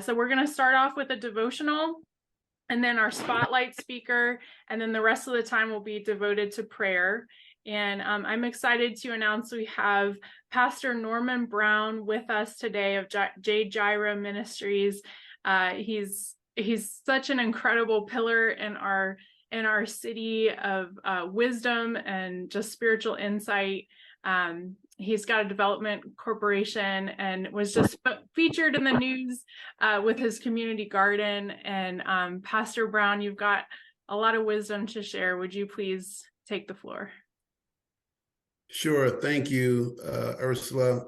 So we're going to start off with a devotional and then our spotlight speaker, and then the rest of the time will be devoted to prayer. And I'm excited to announce we have Pastor Norman Brown with us today of Jireh Ministries. He's such an incredible pillar in our city of wisdom and just spiritual insight. He's got a development corporation and was just featured in the news with his community garden. And Pastor Brown, you've got a lot of wisdom to share. Would you please take the floor? Sure. Thank you, Ursula.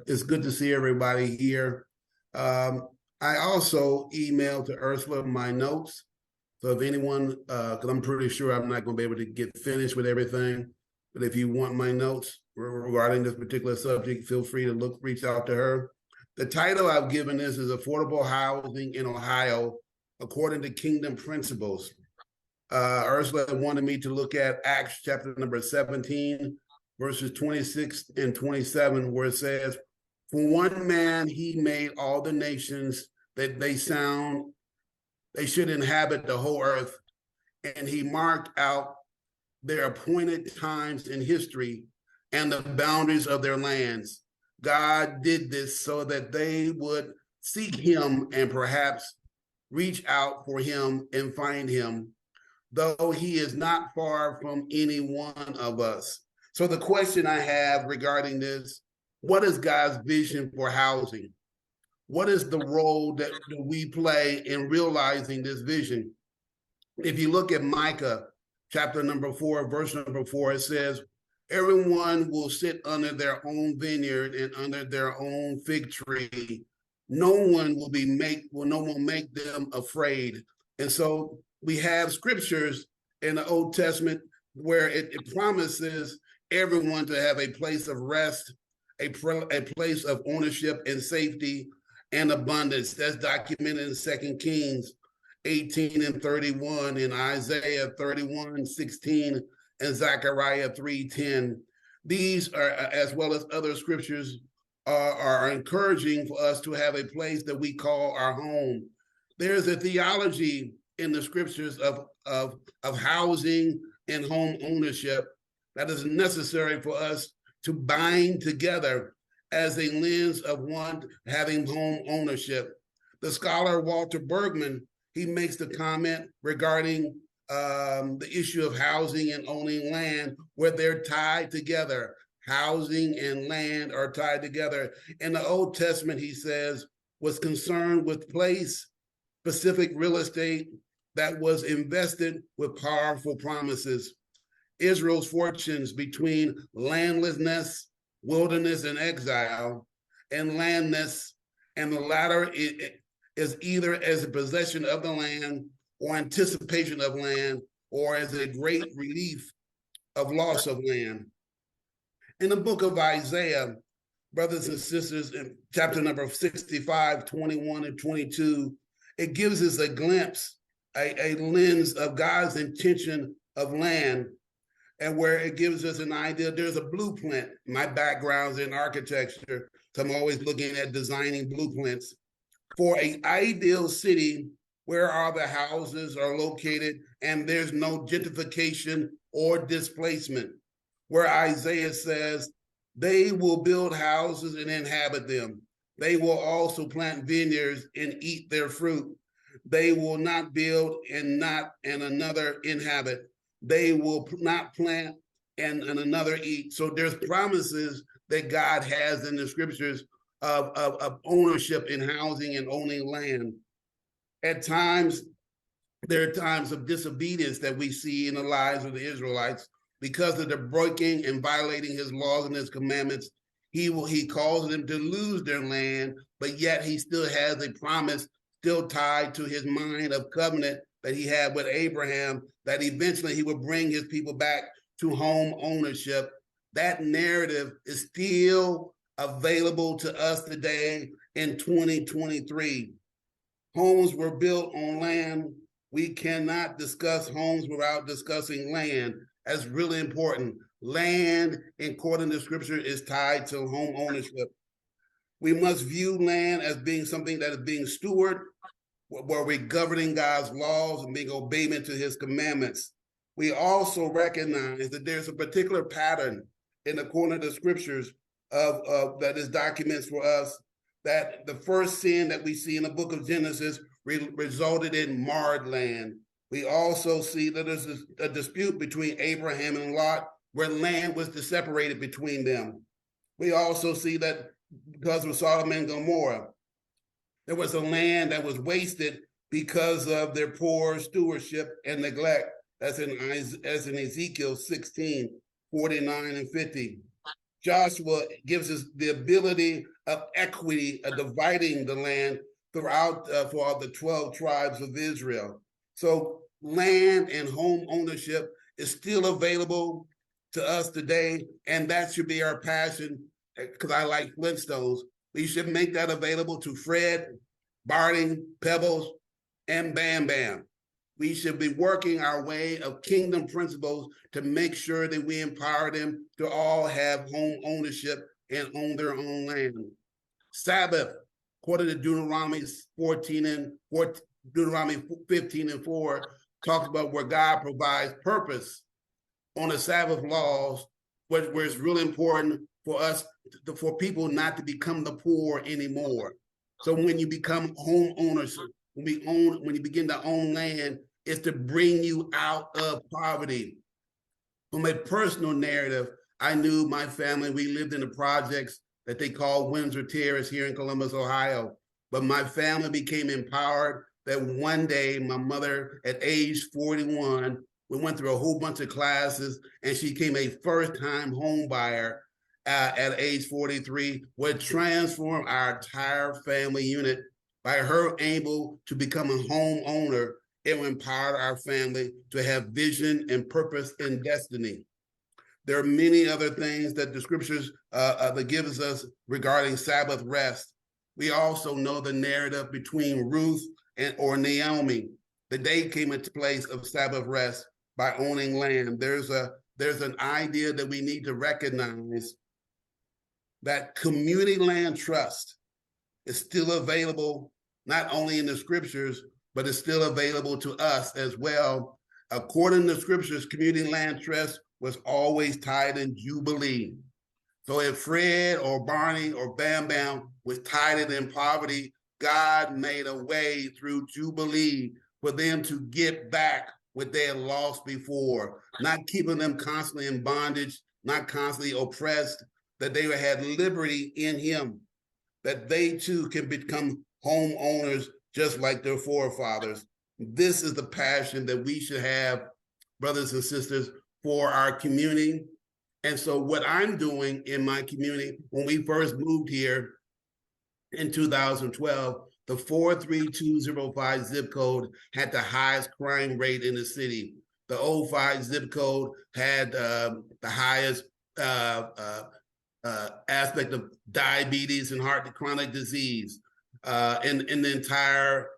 It's good to see everybody here. I also emailed to Ursula my notes. So if anyone, because I'm pretty sure I'm not going to be able to get finished with everything, but if you want my notes regarding this particular subject, feel free to reach out to her. The title I've given this is Affordable Housing in Ohio According to Kingdom Principles. Ursula wanted me to look at Acts chapter number 17, verses 26 and 27, where it says, "For one man he made all the nations that they should inhabit the whole earth, and he marked out their appointed times in history and the boundaries of their lands. God did this so that they would seek him and perhaps reach out for him and find him, though he is not far from any one of us." So the question I have regarding this, what is God's vision for housing? What is the role that we play in realizing this vision? If you look at Micah chapter number 4, verse number 4, it says, "Everyone will sit under their own vineyard and under their own fig tree. No one will make them afraid." And so we have scriptures in the Old Testament where it promises everyone to have a place of rest, a place of ownership and safety and abundance. That's documented in 2 Kings 18 and 31, in Isaiah 31:16, and Zechariah 3:10. These are, as well as other scriptures, are encouraging for us to have a place that we call our home. There's a theology in the scriptures of housing and home ownership that is necessary for us to bind together as a lens of one having home ownership. The scholar Walter Bergman, he makes the comment regarding the issue of housing and owning land, where they're tied together. Housing and land are tied together. In the Old Testament, he says, was concerned with place-specific real estate that was invested with powerful promises. Israel's fortunes between landlessness, wilderness, and exile, and landness, and the latter is either as a possession of the land or anticipation of land, or as a great relief of loss of land. In the book of Isaiah, brothers and sisters, in chapter number 65, 21 and 22, it gives us a glimpse, a lens of God's intention of land, and where it gives us an idea. There's a blueprint. My background's in architecture, so I'm always looking at designing blueprints for an ideal city where all the houses are located and there's no gentrification or displacement, where Isaiah says, "They will build houses and inhabit them. They will also plant vineyards and eat their fruit. They will not build and another inhabit. They will not plant and another eat." So there's promises that God has in the scriptures of ownership in housing and owning land. At times, there are times of disobedience that we see in the lives of the Israelites because of the breaking and violating his laws and his commandments. He calls them to lose their land, but yet he still has a promise still tied to his mind of covenant that he had with Abraham, that eventually he would bring his people back to home ownership. That narrative is still available to us today in 2023. Homes were built on land. We cannot discuss homes without discussing land. That's really important. Land, according to scripture, is tied to home ownership. We must view land as being something that is being stewarded, where we're governing God's laws and being obedient to his commandments. We also recognize that there's a particular pattern in the corner of the scriptures that is documents for us, that the first sin that we see in the book of Genesis resulted in marred land. We also see that there's a dispute between Abraham and Lot, where land was separated between them. We also see that because of Sodom and Gomorrah, there was a land that was wasted because of their poor stewardship and neglect. That's in Ezekiel 16, 49 and 50. Joshua gives us the ability of equity, of dividing the land throughout for all the 12 tribes of Israel. So land and home ownership is still available to us today, and that should be our passion, because I like Flintstones. We should make that available to Fred, Barney, Pebbles, and Bam Bam. We should be working our way of kingdom principles to make sure that we empower them to all have home ownership and own their own land. Sabbath, according to Deuteronomy 15 and 4, talks about where God provides purpose on the Sabbath laws, where it's really important for us, for people not to become the poor anymore. So when you become homeowners, when you begin to own land, it's to bring you out of poverty. From a personal narrative, I knew my family, we lived in the projects that they call Windsor Terrace here in Columbus, Ohio. But my family became empowered that one day, my mother, at age 41, we went through a whole bunch of classes, and she became a first-time home buyer at age 43, would transform our entire family unit by her able to become a homeowner. It empowered our family to have vision and purpose and destiny. There are many other things that the scriptures that gives us regarding Sabbath rest. We also know the narrative between Ruth or Naomi. The day came into place of Sabbath rest by owning land. There's an idea that we need to recognize, that community land trust is still available, not only in the scriptures, but it's still available to us as well. According to the scriptures, community land trust was always tied in Jubilee. So if Fred or Barney or Bam Bam was tied in poverty, God made a way through Jubilee for them to get back what they had lost before, not keeping them constantly in bondage, not constantly oppressed, that they had liberty in him, that they too can become homeowners just like their forefathers. This is the passion that we should have, brothers and sisters, for our community. And so what I'm doing in my community, when we first moved here in 2012, the 43205 zip code had the highest crime rate in the city. The 05 zip code had the highest aspect of diabetes and heart chronic disease in the entire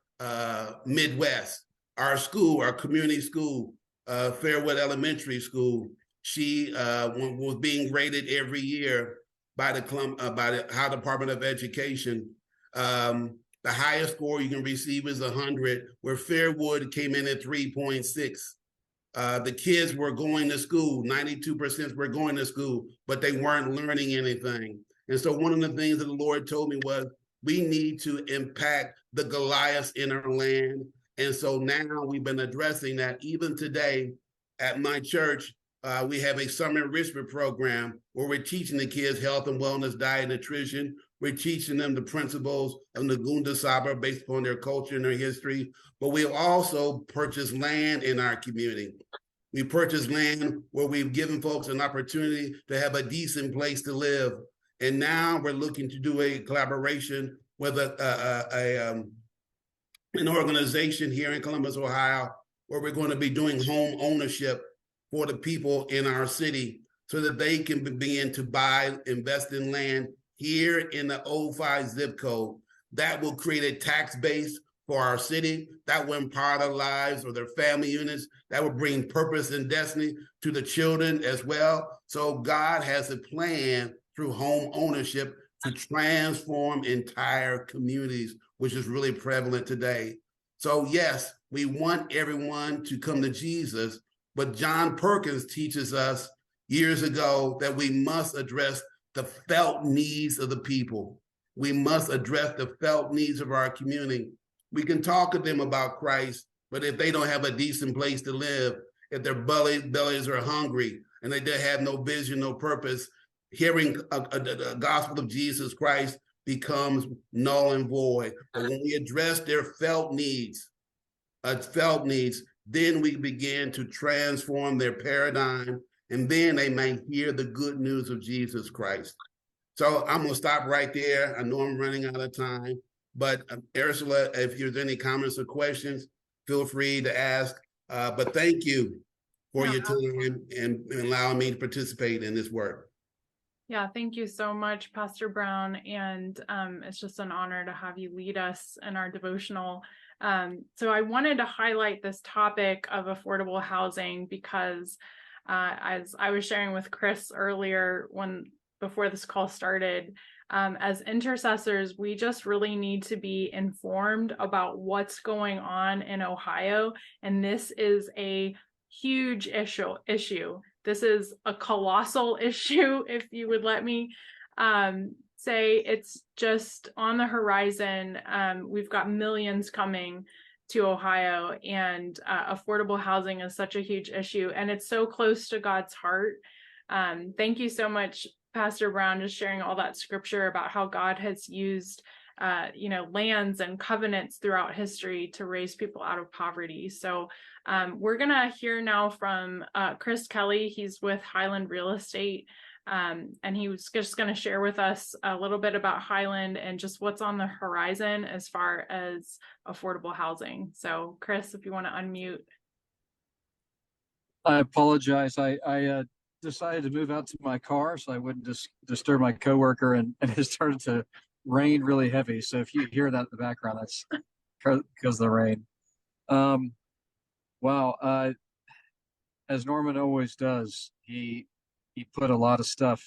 Midwest. Our school, our community school, Fairwood Elementary School, she was being rated every year by the Ohio Department of Education. The highest score you can receive is 100, where Fairwood came in at 3.6. The kids were going to school, 92% were going to school, but they weren't learning anything. And so one of the things that the Lord told me was, we need to impact the Goliaths in our land. And so now we've been addressing that. Even today at my church, we have a summer enrichment program where we're teaching the kids health and wellness, diet, and nutrition. We're teaching them the principles of Nagunda Saba based upon their culture and their history. But we've also purchased land in our community. We purchased land where we've given folks an opportunity to have a decent place to live. And now we're looking to do a collaboration with an organization here in Columbus, Ohio, where we're going to be doing home ownership for the people in our city so that they can begin to buy, invest in land here in the 05 zip code. That will create a tax base for our city. That will empower their lives or their family units. That will bring purpose and destiny to the children as well. So God has a plan through home ownership to transform entire communities, which is really prevalent today. So yes, we want everyone to come to Jesus, but John Perkins teaches us years ago that we must address the felt needs of the people. We must address the felt needs of our community. We can talk to them about Christ, but if they don't have a decent place to live, if their bellies are hungry and they have no vision, no purpose, hearing a gospel of Jesus Christ becomes null and void. But when we address their felt needs, then we begin to transform their paradigm, and then they may hear the good news of Jesus Christ. So I'm gonna stop right there. I know I'm running out of time, but Ursula, if there's any comments or questions, feel free to ask. But thank you for your time and allowing me to participate in this work. Yeah, thank you so much, Pastor Brown. And it's just an honor to have you lead us in our devotional. So I wanted to highlight this topic of affordable housing because as I was sharing with Chris earlier before this call started, as intercessors, we just really need to be informed about what's going on in Ohio. And this is a huge issue. This is a colossal issue, if you would let me say. It's just on the horizon. We've got millions coming to Ohio, and affordable housing is such a huge issue, and it's so close to God's heart. Thank you so much, Pastor Brown, just sharing all that scripture about how God has used lands and covenants throughout history to raise people out of poverty. So we're gonna hear now from Chris Kelley. He's with Highland Real Estate, and he was just going to share with us a little bit about Highland and just what's on the horizon as far as affordable housing. So Chris, if you want to unmute. I apologize. I decided to move out to my car so I wouldn't disturb my coworker, and it started to rain really heavy. So if you hear that in the background, that's because of the rain. Wow. As Norman always does, he put a lot of stuff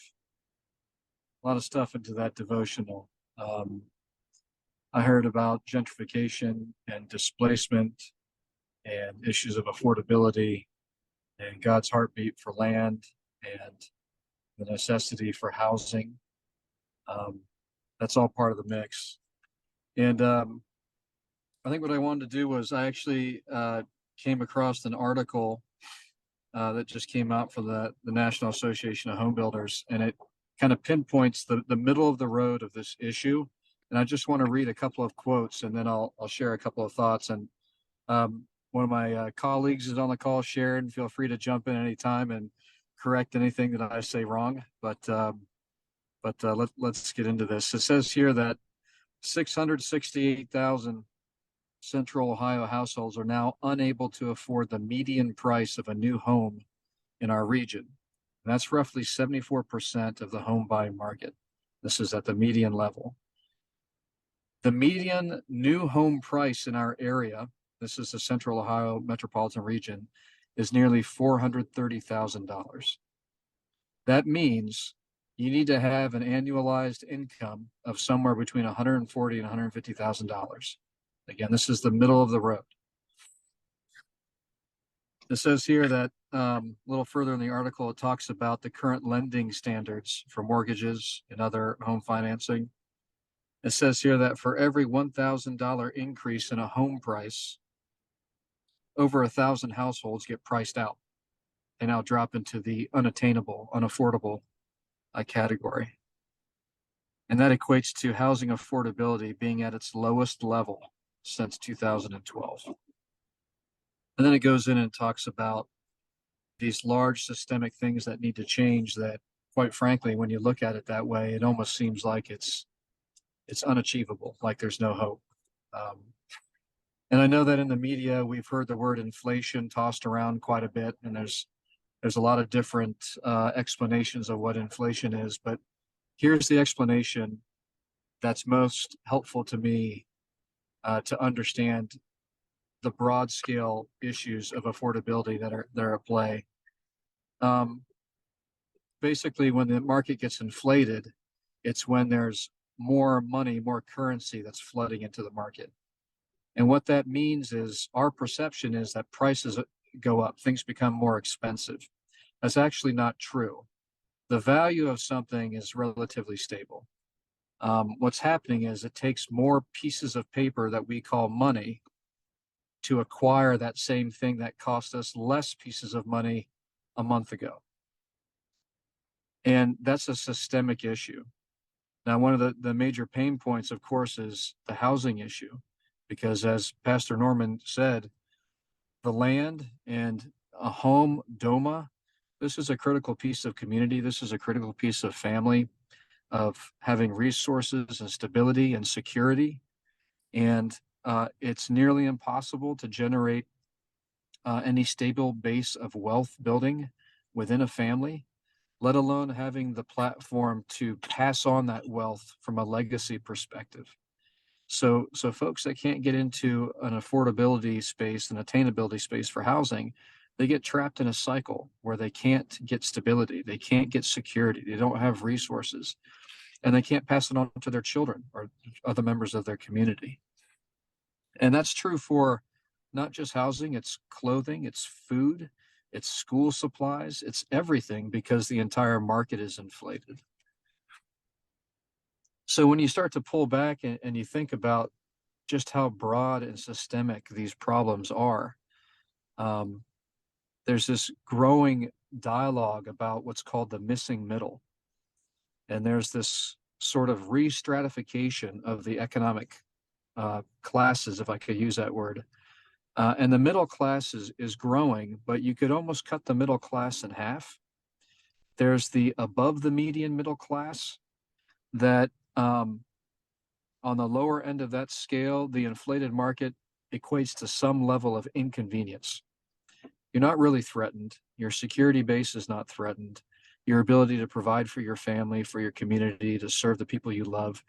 into that devotional. I heard about gentrification and displacement and issues of affordability and God's heartbeat for land and the necessity for housing. That's all part of the mix. And I think what I wanted to do was I actually came across an article that just came out for the National Association of Home Builders, and it kind of pinpoints the middle of the road of this issue. And I just want to read a couple of quotes, and then I'll share a couple of thoughts. And one of my colleagues is on the call, Sharon. Feel free to jump in anytime and correct anything that I say wrong. But let's get into this. It says here that 668,000 Central Ohio households are now unable to afford the median price of a new home in our region. And that's roughly 74% of the home buying market. This is at the median level. The median new home price in our area, this is the Central Ohio metropolitan region, is nearly $430,000. That means you need to have an annualized income of somewhere between $140,000 and $150,000. Again, this is the middle of the road. It says here that a little further in the article, it talks about the current lending standards for mortgages and other home financing. It says here that for every $1,000 increase in a home price, over 1,000 households get priced out. They now drop into the unattainable, unaffordable category. And that equates to housing affordability being at its lowest level since 2012. And then it goes in and talks about these large systemic things that need to change that, quite frankly, when you look at it that way, it almost seems like it's unachievable, like there's no hope. And I know that in the media, we've heard the word inflation tossed around quite a bit, and there's a lot of different explanations of what inflation is, but here's the explanation that's most helpful to me to understand the broad scale issues of affordability that are at play. Basically, when the market gets inflated, It's when there's more money, more currency that's flooding into the market. And what that means is our perception is that prices go up, things become more expensive. That's actually not true. The value of something is relatively stable. What's happening is it takes more pieces of paper that we call money to acquire that same thing that cost us less pieces of money a month ago. And that's a systemic issue. Now, one of the major pain points, of course, is the housing issue, because as Pastor Norman said, the land and a home, Doma, this is a critical piece of community. This is a critical piece of family, of having resources and stability and security. And it's nearly impossible to generate any stable base of wealth building within a family, let alone having the platform to pass on that wealth from a legacy perspective. So folks that can't get into an affordability space, an attainability space for housing, they get trapped in a cycle where they can't get stability, they can't get security, they don't have resources, and they can't pass it on to their children or other members of their community. And that's true for not just housing, it's clothing, it's food, it's school supplies, it's everything, because the entire market is inflated. So when you start to pull back and you think about just how broad and systemic these problems are, there's this growing dialogue about what's called the missing middle. And there's this sort of re-stratification of the economic classes, if I could use that word. And the middle class is growing, but you could almost cut the middle class in half. There's the above the median middle class that on the lower end of that scale, the inflated market equates to some level of inconvenience. You're not really threatened. Your security base is not threatened. Your ability to provide for your family, for your community, to serve the people you love,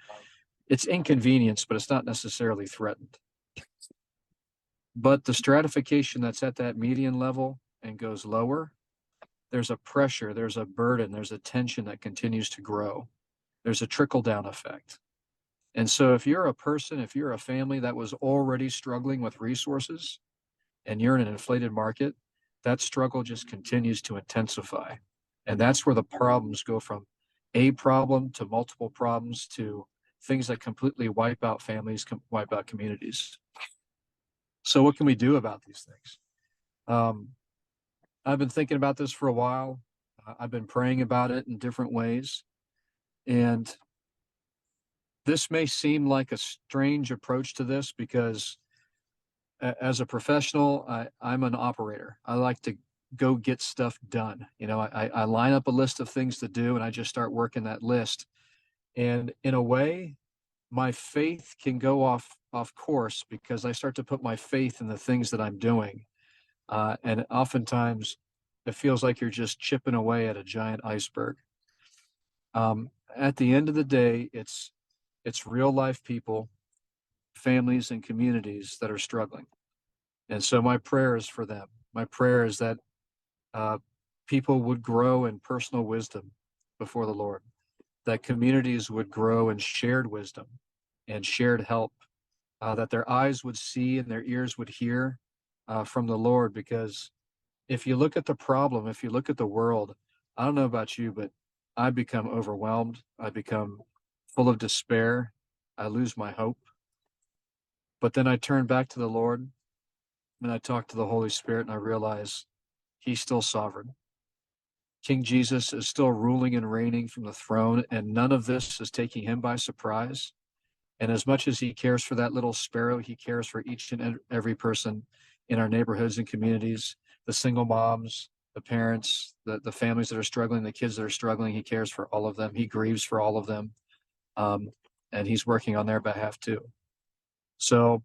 it's inconvenience, but it's not necessarily threatened. But the stratification that's at that median level and goes lower, there's a pressure, there's a burden, there's a tension that continues to grow. There's a trickle-down effect. And so if you're a person, if you're a family that was already struggling with resources and you're in an inflated market, that struggle just continues to intensify. And that's where the problems go from a problem to multiple problems to things that completely wipe out families, wipe out communities. So what can we do about these things? I've been thinking about this for a while. I've been praying about it in different ways. And this may seem like a strange approach to this because as a professional, I'm an operator. I like to go get stuff done. You know, I line up a list of things to do and I just start working that list. And in a way, my faith can go off course because I start to put my faith in the things that I'm doing. And oftentimes it feels like you're just chipping away at a giant iceberg. At the end of the day, it's real life people, families and communities that are struggling. And so my prayer is for them. My prayer is that people would grow in personal wisdom before the Lord, that communities would grow in shared wisdom and shared help, that their eyes would see and their ears would hear from the Lord. Because if you look at the problem, if you look at the world, I don't know about you, but I become overwhelmed. I become full of despair. I lose my hope. But then I turn back to the Lord and I talk to the Holy Spirit and I realize He's still sovereign. King Jesus is still ruling and reigning from the throne, and none of this is taking Him by surprise. And as much as He cares for that little sparrow, He cares for each and every person in our neighborhoods and communities, the single moms, the parents, the families that are struggling, the kids that are struggling. He cares for all of them. He grieves for all of them. And He's working on their behalf too. So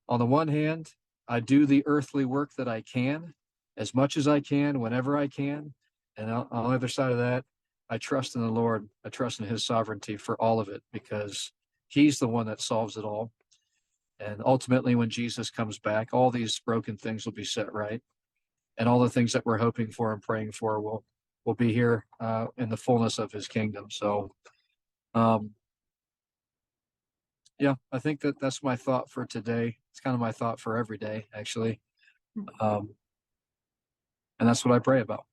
on the one hand, I do the earthly work that I can, as much as I can, whenever I can. And on the other side of that, I trust in the Lord. I trust in His sovereignty for all of it, because He's the one that solves it all. And ultimately, when Jesus comes back, all these broken things will be set right. And all the things that we're hoping for and praying for will be here in the fullness of His kingdom. So Yeah, I think that's my thought for today. It's kind of my thought for every day, actually. And that's what I pray about.